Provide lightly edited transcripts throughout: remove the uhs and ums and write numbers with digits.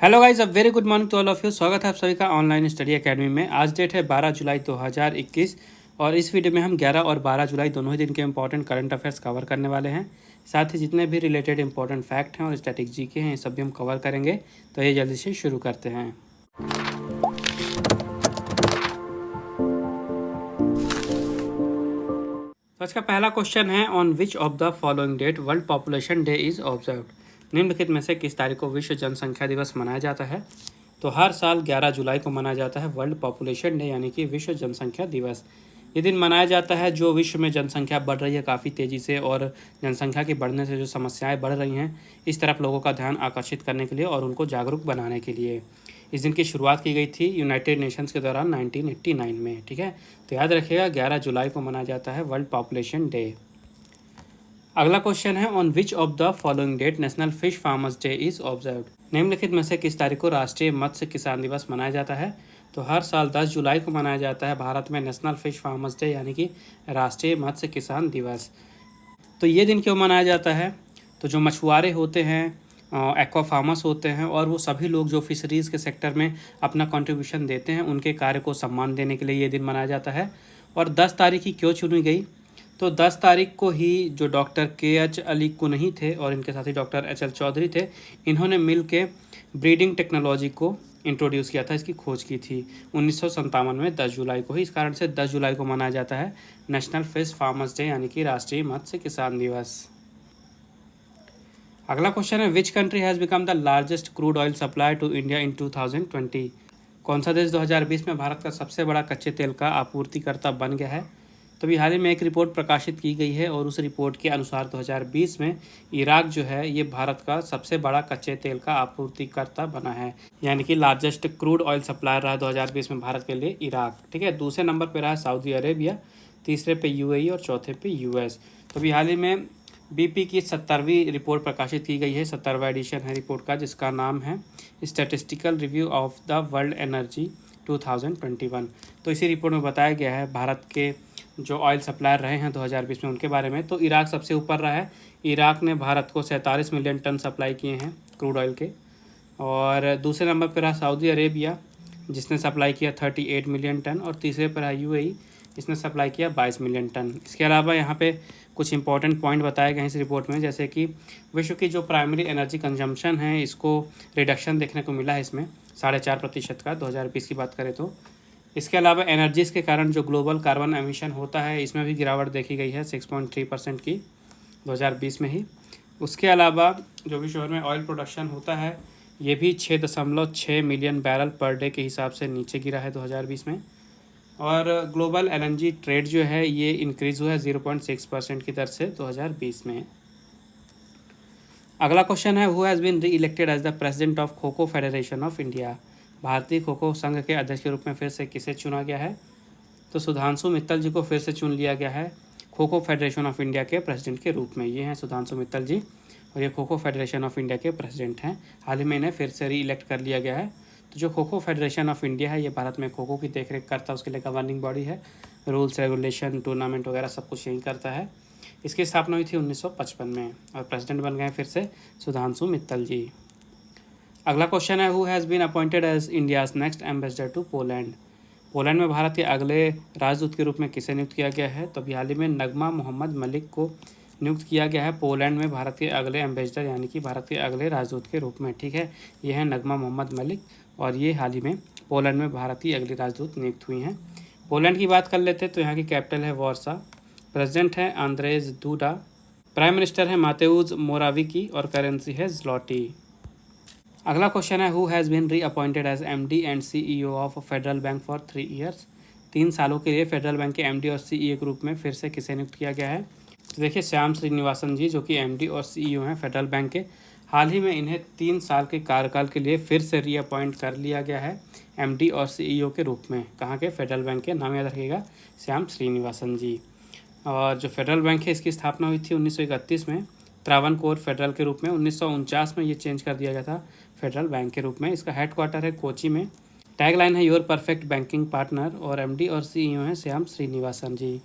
Hello guys, अब very good morning to all of you. स्वागत है आप सभी का ऑनलाइन स्टडी एकेडमी में। आज डेट है 12 जुलाई 2021 और इस वीडियो में हम 11 और 12 जुलाई दोनों ही दिन के इंपॉर्टेंट करंट अफेयर्स कवर करने वाले हैं। साथ ही जितने भी रिलेटेड इंपॉर्टेंट फैक्ट हैं और स्टैटिक जीके हैं, ये सब भी हम कवर करेंगे। तो ये जल्दी से शुरू करते हैं। तो आज का पहला क्वेश्चन है, on which of the following date world population day is observed. निम्नलिखित में से किस तारीख को विश्व जनसंख्या दिवस मनाया जाता है। तो हर साल 11 जुलाई को मनाया जाता है वर्ल्ड पॉपुलेशन डे यानी कि विश्व जनसंख्या दिवस। ये दिन मनाया जाता है जो विश्व में जनसंख्या बढ़ रही है काफ़ी तेज़ी से, और जनसंख्या के बढ़ने से जो समस्याएं बढ़ रही हैं इस तरफ लोगों का ध्यान आकर्षित करने के लिए और उनको जागरूक बनाने के लिए इस दिन की शुरुआत की गई थी यूनाइटेड नेशंस के दौरान 1989 में। ठीक है, तो याद रखिएगा 11 जुलाई को मनाया जाता है वर्ल्ड पॉपुलेशन डे। अगला क्वेश्चन है, on which of the following date national fish farmers day is observed. निम्नलिखित में से किस तारीख को राष्ट्रीय मत्स्य किसान दिवस मनाया जाता है। तो हर साल 10 जुलाई को मनाया जाता है भारत में नेशनल फिश फार्मर्स डे यानी कि राष्ट्रीय मत्स्य किसान दिवस। तो ये दिन क्यों मनाया जाता है। तो जो मछुआरे होते हैं, एक्वा फार्मर्स होते हैं, और वो सभी लोग जो फिशरीज़ के सेक्टर में अपना कंट्रीब्यूशन देते हैं, उनके कार्य को सम्मान देने के लिए ये दिन मनाया जाता है। और 10 तारीख ही क्यों चुनी गई। तो 10 तारीख को ही जो डॉक्टर के.एच. अली कुनही थे और इनके साथी डॉक्टर एच.एल. चौधरी थे, इन्होंने मिल के ब्रीडिंग टेक्नोलॉजी को इंट्रोड्यूस किया था, इसकी खोज की थी 1957 में 10 जुलाई को ही। इस कारण से 10 जुलाई को मनाया जाता है नेशनल फिश फार्मर्स डे यानी कि राष्ट्रीय मत्स्य किसान दिवस। अगला क्वेश्चन है, which country has become the largest crude oil supply to India in 2020। कौन सा देश 2020 में भारत का सबसे बड़ा कच्चे तेल का आपूर्तिकर्ता बन गया है। तो अभी हाल ही में एक रिपोर्ट प्रकाशित की गई है और उस रिपोर्ट के अनुसार 2020 में इराक जो है ये भारत का सबसे बड़ा कच्चे तेल का आपूर्तिकर्ता बना है, यानी कि लार्जेस्ट क्रूड ऑयल सप्लायर रहा 2020 में भारत के लिए इराक। ठीक है, दूसरे नंबर पर रहा सऊदी अरेबिया, तीसरे पे यूएई और चौथे पे यूएस। तो अभी हाल ही में बीपी की 70वीं रिपोर्ट प्रकाशित की गई है, 70वां एडिशन है रिपोर्ट का, जिसका नाम है statistical review of the world energy 2021। तो इसी रिपोर्ट में बताया गया है भारत के जो ऑयल सप्लायर रहे हैं 2020 में उनके बारे में। तो इराक सबसे ऊपर रहा है। इराक ने भारत को 47 मिलियन टन सप्लाई किए हैं क्रूड ऑयल के। और दूसरे नंबर पर रहा सऊदी अरेबिया, जिसने सप्लाई किया 38 मिलियन टन। और तीसरे पर रहा यूएई, इसने सप्लाई किया 22 मिलियन टन। इसके अलावा यहाँ पे कुछ इंपॉर्टेंट पॉइंट बताए गए हैं इस रिपोर्ट में, जैसे कि विश्व की जो प्राइमरी एनर्जी कंजम्पशन है इसको रिडक्शन देखने को मिला है इसमें 4.5% का 2020 की बात करें तो। इसके अलावा एनर्जीज़ के कारण जो ग्लोबल कार्बन एमिशन होता है इसमें भी गिरावट देखी गई है 6.3% की 2020 में ही। उसके अलावा जो विश्व भर में ऑयल प्रोडक्शन होता है ये भी 6.6 मिलियन बैरल पर डे के हिसाब से नीचे गिरा है 2020 में। और ग्लोबल एलएनजी ट्रेड जो है ये इंक्रीज़ हुआ है 0.6% की दर से 2020 में। अगला क्वेश्चन है, who has been reelected as the president of kho kho federation of India. भारतीय खो खो संघ के अध्यक्ष के रूप में फिर से किसे चुना गया है। तो सुधांशु मित्तल जी को फिर से चुन लिया गया है खो खो फेडरेशन ऑफ इंडिया के प्रेसिडेंट के रूप में। ये हैं सुधांशु मित्तल जी और ये खो खो फेडरेशन ऑफ इंडिया के प्रेसिडेंट हैं। हाल ही में इन्हें फिर से री इलेक्ट कर लिया गया है। तो जो खो खो फेडरेशन ऑफ इंडिया है ये भारत में खो खो की देखरेख करता है, उसके लिए गवर्निंग बॉडी है, रूल्स रेगुलेशन टूर्नामेंट वगैरह सब कुछ यही करता है। इसकी स्थापना हुई थी 1955 में और प्रेसिडेंट बन गए फिर से सुधांशु मित्तल जी। अगला क्वेश्चन है, who has been appointed as India's next ambassador to Poland. Poland में भारत के अगले राजदूत के रूप में किसे नियुक्त किया गया है। तो अभी हाल ही में नगमा मोहम्मद मलिक को नियुक्त किया गया है पोलैंड में भारत के अगले एम्बेसडर यानी कि भारत के अगले राजदूत के रूप में। ठीक है, ये है नगमा मोहम्मद मलिक और ये हाल ही में पोलैंड में भारत की अगली राजदूत नियुक्त हुई हैं। पोलैंड की बात कर लेते हैं तो यहाँ की कैपिटल है वार्सा, प्रेसिडेंट है आंद्रेज दूडा, प्राइम मिनिस्टर है मातेउज मोराविकी और करेंसी है ज़्लॉटी। अगला क्वेश्चन है, who has been reappointed as MD and CEO of Federal Bank for 3 years. 3 सालों के लिए फेडरल बैंक के एमडी और सीईओ के रूप में फिर से किसे नियुक्त किया गया है। तो देखिए श्याम श्रीनिवासन जी जो कि एमडी और सीईओ हैं फेडरल बैंक के। हाल ही में इन्हें 3 साल के कार्यकाल के लिए फिर से री अपॉइंट कर लिया गया है एमडी और सीईओ के रूप में। कहाँ के, फेडरल बैंक के। नाम याद रखिएगा, श्याम श्रीनिवासन जी। और जो फेडरल बैंक है इसकी स्थापना हुई थी 1931 में त्रावणकोर फेडरल के रूप में। 1949 में ये चेंज कर दिया गया था फेडरल बैंक के रूप में। इसका हेडक्वार्टर है कोची में। टैगलाइन है योर परफेक्ट बैंकिंग पार्टनर और एमडी और सीईओ हैं श्याम श्रीनिवासन जी।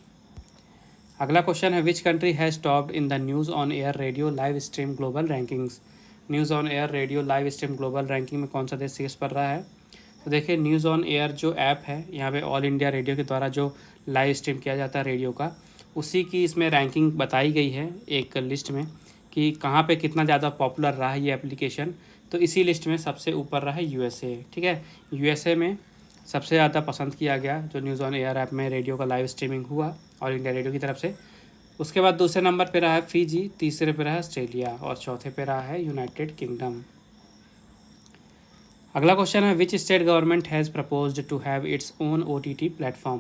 अगला क्वेश्चन है, which country has topped in the news on air radio live stream global rankings. News on air radio live stream global ranking में कौन सा देश शीर्ष पर रहा है? तो देखिए न्यूज़ ऑन एयर जो ऐप है यहाँ पे ऑल इंडिया रेडियो के द्वारा जो लाइव स्ट्रीम किया जाता है रेडियो का, उसी की इसमें रैंकिंग बताई गई है एक लिस्ट में कि कहाँ पे कितना ज़्यादा पॉपुलर रहा है ये एप्लीकेशन। तो इसी लिस्ट में सबसे ऊपर रहा है यूएसए। ठीक है, यूएसए में सबसे ज़्यादा पसंद किया गया जो न्यूज़ ऑन एयर ऐप में रेडियो का लाइव स्ट्रीमिंग हुआ ऑल इंडिया रेडियो की तरफ से। उसके बाद दूसरे नंबर पे रहा है फिजी, तीसरे पे रहा है ऑस्ट्रेलिया और चौथे पे रहा है यूनाइटेड किंगडम। अगला क्वेश्चन है which state government has proposed to have its own OTT platform?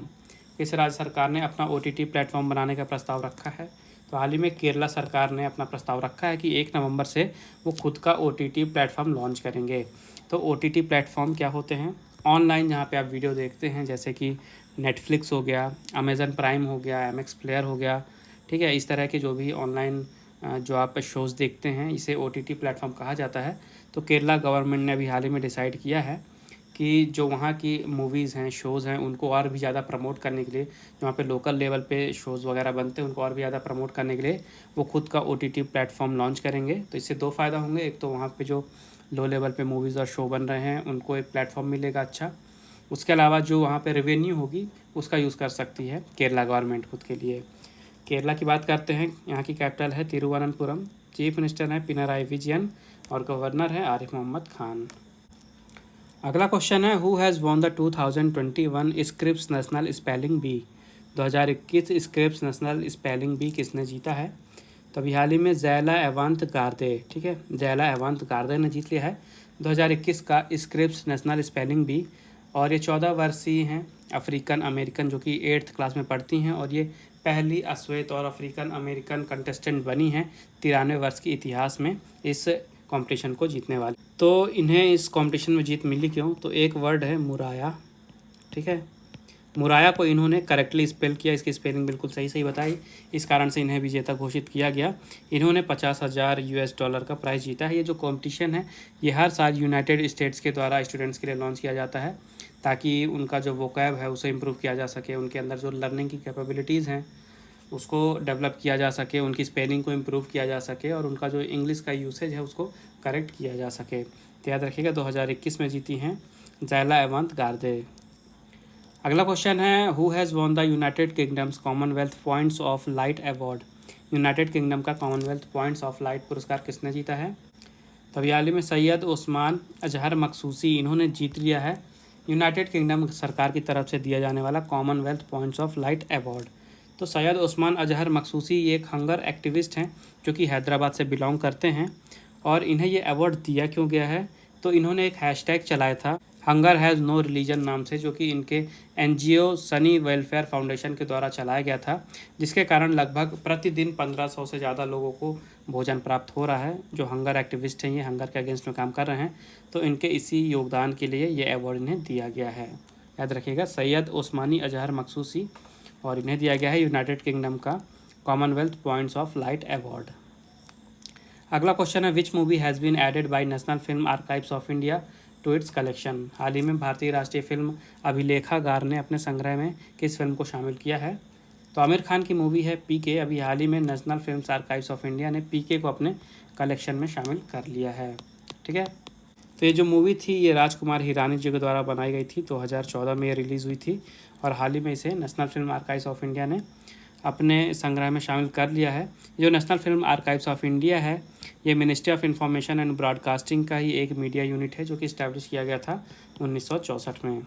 किस राज्य सरकार ने अपना ओटीटी प्लेटफॉर्म बनाने का प्रस्ताव रखा है? तो हाल ही में केरला सरकार ने अपना प्रस्ताव रखा है कि 1 नवंबर से वो खुद का ओटीटी प्लेटफॉर्म लॉन्च करेंगे। तो ओटीटी प्लेटफॉर्म क्या होते हैं? ऑनलाइन जहाँ पे आप वीडियो देखते हैं, जैसे कि नेटफ्लिक्स हो गया, अमेज़न प्राइम हो गया, एमएक्स प्लेयर हो गया। ठीक है, इस तरह के जो भी ऑनलाइन जो आप शोज़ देखते हैं इसे ओटीटी प्लेटफॉर्म कहा जाता है। तो केरला गवर्नमेंट ने अभी हाल ही में डिसाइड किया है कि जो वहाँ की मूवीज़ हैं, शोज़ हैं, उनको और भी ज़्यादा प्रमोट करने के लिए, जहाँ पे लोकल लेवल पे शोज़ वगैरह बनते हैं उनको और भी ज़्यादा प्रमोट करने के लिए वो खुद का ओटीटी प्लेटफॉर्म लॉन्च करेंगे। तो इससे 2 फ़ायदा होंगे, एक तो वहाँ पे जो लो लेवल पे मूवीज़ और शो बन रहे हैं उनको एक प्लेटफॉर्म मिलेगा अच्छा। उसके अलावा जो वहाँ पे रेवेन्यू होगी उसका यूज़ कर सकती है केरला गवर्नमेंट खुद के लिए। केरला की बात करते हैं, यहाँ की कैपिटल है तिरुवनंतपुरम, चीफ मिनिस्टर हैं पिनाराई विजयन और गवर्नर है आरिफ मोहम्मद खान। अगला क्वेश्चन है who has won the 2021 Scripps National Spelling Bee? 2021 Scripps National Spelling Bee किसने जीता है? तो अभी हाल ही में ज़ैला एवांत गार्दे, ठीक है, ज़ैला एवांत गार्दे ने जीत लिया है 2021 का स्क्रिप्स नेशनल स्पेलिंग बी। और ये 14 वर्षीय हैं, अफ्रीकन अमेरिकन, जो कि 8th क्लास में पढ़ती हैं और ये पहली अश्वेत और अफ्रीकन अमेरिकन कंटेस्टेंट बनी हैं 93 वर्ष के इतिहास में इस कंपटीशन को जीतने वाली। तो इन्हें इस कंपटीशन में जीत मिली क्यों? तो एक वर्ड है मुराया। ठीक है, मुराया को इन्होंने करेक्टली स्पेल किया, इसकी स्पेलिंग बिल्कुल सही सही बताई, इस कारण से इन्हें विजेता घोषित किया गया। इन्होंने $50,000 का प्राइज़ जीता है। ये जो कंपटीशन है ये हर साल यूनाइटेड स्टेट्स के द्वारा स्टूडेंट्स के लिए लॉन्च किया जाता है ताकि उनका जो वोकैब है उसे इम्प्रूव किया जा सके, उनके अंदर जो लर्निंग की कैपेबिलिटीज़ हैं उसको डेवलप किया जा सके, उनकी स्पेलिंग को इम्प्रूव किया जा सके और उनका जो इंग्लिश का यूसेज है उसको करेक्ट किया जा सके। तो याद रखिएगा 2021 में जीती हैं ज़ैला एवांत गार्दे। अगला क्वेश्चन है who has won the United kingdoms Commonwealth Points of Light award? United Kingdom का कॉमनवेल्थ पॉइंट्स ऑफ लाइट पुरस्कार किसने जीता है? तो अभी हाल ही में सैयद ओस्मान अजहर मखसूसी इन्होंने जीत लिया है यूनाइटेड किंगडम सरकार की तरफ से दिया जाने वाला Commonwealth Points of Light award. तो सैयद ओस्मान अजहर मखसूसी ये एक हंगर एक्टिविस्ट हैं जो कि हैदराबाद से बिलोंग करते हैं। और इन्हें ये अवार्ड दिया क्यों गया है? तो इन्होंने एक हैशटैग चलाया था हंगर हैज़ नो रिलीजन नाम से, जो कि इनके एनजीओ सनी वेलफेयर फाउंडेशन के द्वारा चलाया गया था, जिसके कारण लगभग प्रतिदिन 1500 से ज़्यादा लोगों को भोजन प्राप्त हो रहा है। जो हंगर एक्टिविस्ट हैं ये हंगर के अगेंस्ट में काम कर रहे हैं, तो इनके इसी योगदान के लिए ये अवार्ड इन्हें दिया गया है। याद रखिएगा सैयद ओस्मानी अजहर मखसूसी, और इन्हें दिया गया है यूनाइटेड किंगडम का Commonwealth Points of Light award. अगला क्वेश्चन है which movie has been added by National Film Archives of India to its collection? हाल ही में भारतीय राष्ट्रीय फिल्म अभिलेखागार ने अपने संग्रह में किस फिल्म को शामिल किया है? तो आमिर खान की मूवी है पीके। अभी हाल ही में national films archives of India ने पीके को अपने कलेक्शन में शामिल कर लिया है। ठीक है, तो ये जो मूवी थी ये राजकुमार हिरानी जी के द्वारा बनाई गई थी, 2014 में ये रिलीज़ हुई थी और हाल ही में इसे national Film Archives of India ने अपने संग्रह में शामिल कर लिया है। जो national Film Archives of India है ये ministry of information and broadcasting का ही एक मीडिया यूनिट है जो कि इस्टेब्लिश किया गया था 1964 में।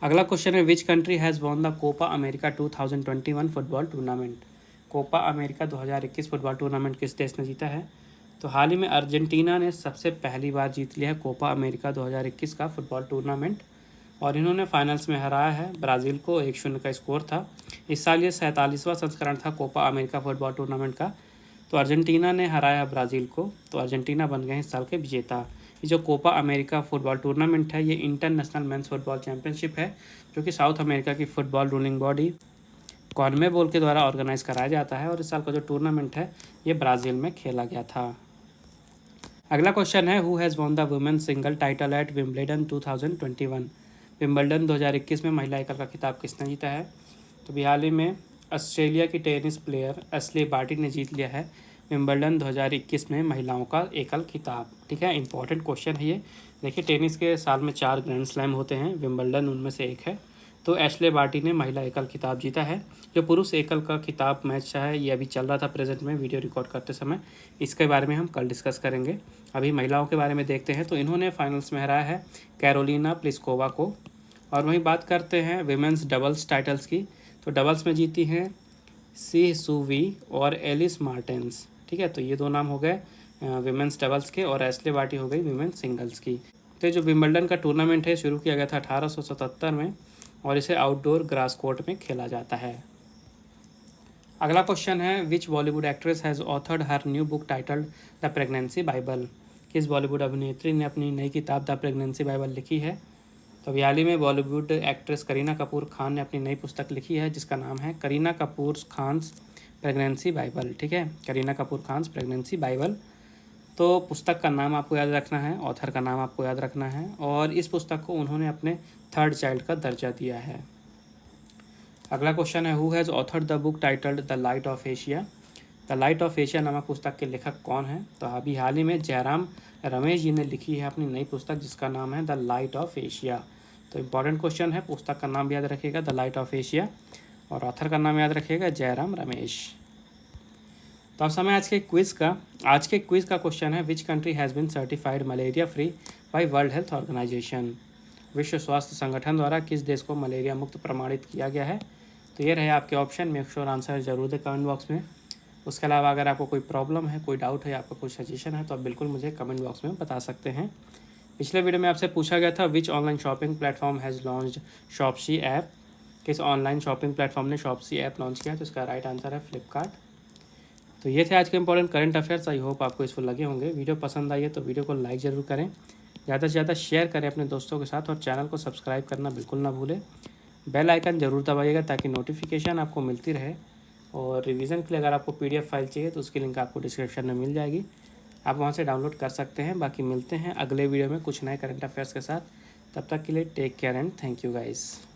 अगला क्वेश्चन है which country has won the Copa America 2021 football tournament? Copa America 2021 football tournament किस देश ने जीता है? तो हाल ही में अर्जेंटीना ने सबसे पहली बार जीत लिया है कोपा अमेरिका 2021 का फुटबॉल टूर्नामेंट और इन्होंने फाइनल्स में हराया है ब्राज़ील को, 1-0 का स्कोर था। इस साल ये 47वां संस्करण था कोपा अमेरिका फुटबॉल टूर्नामेंट का। तो अर्जेंटीना ने हराया ब्राज़ील को, तो अर्जेंटीना बन गए इस साल के विजेता। ये जो कोपा अमेरिका फुटबॉल टूर्नामेंट है ये इंटरनेशनल मेंस फुटबॉल चैंपियनशिप है जो कि साउथ अमेरिका की फुटबॉल रूलिंग बॉडी कॉन्मेबोल के द्वारा ऑर्गेनाइज कराया जाता है और इस साल का जो टूर्नामेंट है ये ब्राज़ील में खेला गया था। अगला क्वेश्चन है who has won the women single title at Wimbledon 2021? Wimbledon 2021 में महिला एकल का खिताब किसने जीता है? तो हाल ही में ऑस्ट्रेलिया की टेनिस प्लेयर एशले बार्टी ने जीत लिया है विंबलडन 2021 में महिलाओं का एकल खिताब। ठीक है, इंपॉर्टेंट क्वेश्चन है ये। देखिए, टेनिस के साल में 4 ग्रैंड स्लैम होते हैं, विंबलडन उनमें से एक है। तो एशले बार्टी ने महिला एकल खिताब जीता है। जो पुरुष एकल का खिताब मैच है, ये अभी चल रहा था प्रेजेंट में वीडियो रिकॉर्ड करते समय, इसके बारे में हम कल डिस्कस करेंगे। अभी महिलाओं के बारे में देखते हैं। तो इन्होंने फाइनल्स में हराया है कैरोलिना प्लिस्कोवा को। और वहीं बात करते हैं विमेंस डबल्स टाइटल्स की। तो डबल्स में जीती हैं सी सुवी और एलिस मार्टेंस। ठीक है, तो ये 2 नाम हो गए विमेंस डबल्स के, और एशले बार्टी हो गई विमेंस सिंगल्स की। तो जो विंबलडन का टूर्नामेंट है शुरू किया गया था 1877 में, और इसे आउटडोर ग्रास कोर्ट में खेला जाता है। अगला क्वेश्चन है, which Bollywood actress has authored her new book titled the pregnancy bible. किस बॉलीवुड अभिनेत्री ने अपनी नई किताब द प्रेगनेंसी बाइबल लिखी है। तो अभी हाल ही में बॉलीवुड एक्ट्रेस करीना कपूर खान ने अपनी नई पुस्तक लिखी है, जिसका नाम है करीना कपूर खान्स प्रेगनेंसी बाइबल। ठीक है, करीना कपूर खान्स प्रेगनेंसी बाइबल। तो पुस्तक का नाम आपको याद रखना है, ऑथर का नाम आपको याद रखना है, और इस पुस्तक को उन्होंने अपने 3rd चाइल्ड का दर्जा दिया है। अगला क्वेश्चन है, who has authored the book titled the light of Asia. The light of Asia नामक पुस्तक के लेखक कौन है। तो अभी हाल ही में जयराम रमेश जी ने लिखी है अपनी नई पुस्तक, जिसका नाम है द लाइट ऑफ एशिया। तो इम्पॉर्टेंट क्वेश्चन है, पुस्तक का नाम भी याद रखिएगा द लाइट ऑफ एशिया, और ऑथर का नाम याद रखिएगा जयराम रमेश। तो अब समय आज के क्विज़ का। आज के क्विज़ का क्वेश्चन है, which country has been certified malaria free by World Health Organization. विश्व स्वास्थ्य संगठन द्वारा किस देश को मलेरिया मुक्त प्रमाणित किया गया है। तो ये रहे आपके ऑप्शन। मेक श्योर आंसर जरूर दें कमेंट बॉक्स में। उसके अलावा अगर आपको कोई प्रॉब्लम है, कोई डाउट है, आपका कोई सजेशन है, तो आप बिल्कुल मुझे कमेंट बॉक्स में बता सकते हैं। पिछले वीडियो में आपसे पूछा गया था, which online shopping platform has launched Shopsy app. किस ऑनलाइन शॉपिंग प्लेटफॉर्म ने शॉप्सी ऐप लॉन्च किया। तो इसका राइट आंसर है फ्लिपकार्ट। तो ये थे आज के important current affairs. I hope आपको इसको लगे होंगे। वीडियो पसंद आई है तो वीडियो को लाइक ज़रूर करें, ज़्यादा से ज़्यादा शेयर करें अपने दोस्तों के साथ, और चैनल को सब्सक्राइब करना बिल्कुल ना भूलें। बेल आइकन ज़रूर दबाइएगा ताकि नोटिफिकेशन आपको मिलती रहे। और रिवीजन के लिए अगर आपको PDF फाइल चाहिए तो उसकी लिंक आपको डिस्क्रिप्शन में मिल जाएगी, आप वहां से डाउनलोड कर सकते हैं। बाकी मिलते हैं अगले वीडियो में कुछ नए करंट अफेयर्स के साथ। तब तक के लिए take care and thank you guys.